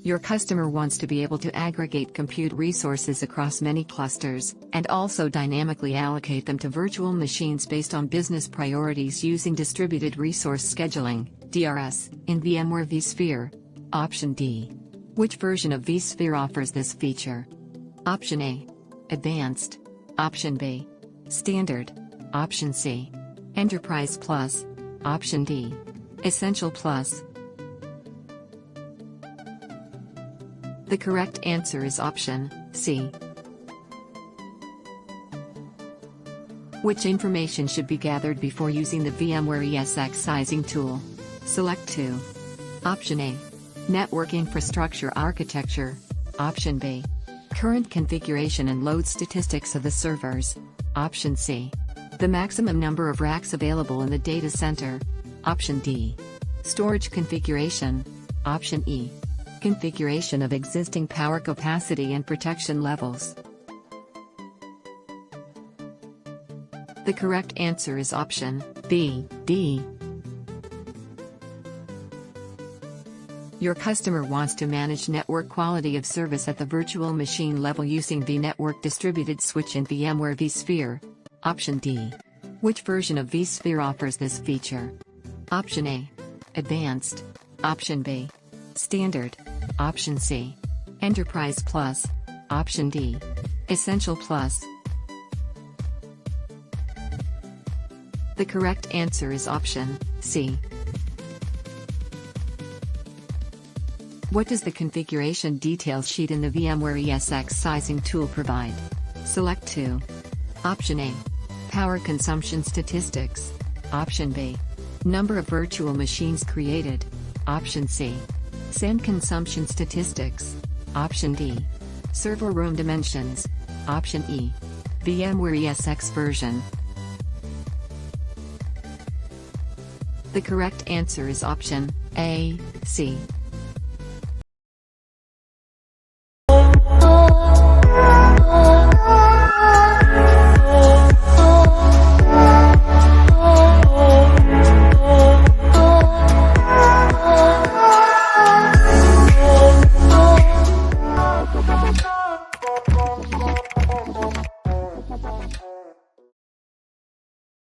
Your customer wants to be able to aggregate compute resources across many clusters, and also dynamically allocate them to virtual machines based on business priorities using distributed resource scheduling, DRS, in VMware vSphere. Option D. Which version of vSphere offers this feature? Option A. Advanced. Option B. Standard. Option C. Enterprise Plus. Option D. Essential Plus. The correct answer is option C. Which information should be gathered before using the VMware ESX sizing tool? Select 2. Option A. Network infrastructure architecture. Option B. Current configuration and load statistics of the servers. Option C. The maximum number of racks available in the data center. Option D. Storage configuration. Option E. Configuration of existing power capacity and protection levels. The correct answer is option B, D. Your customer wants to manage network quality of service at the virtual machine level using vNetwork distributed switch in VMware vSphere. Option D. Which version of vSphere offers this feature? Option A. Advanced. Option B. Standard. Option C. Enterprise Plus. Option D. Essential Plus. The correct answer is option C. What does the configuration details sheet in the VMware ESX sizing tool provide? Select 2. Option A. Power consumption statistics. Option B. Number of virtual machines created. Option C. SAN consumption statistics. Option D. Server room dimensions. Option E. VMware ESX version. The correct answer is option A, C.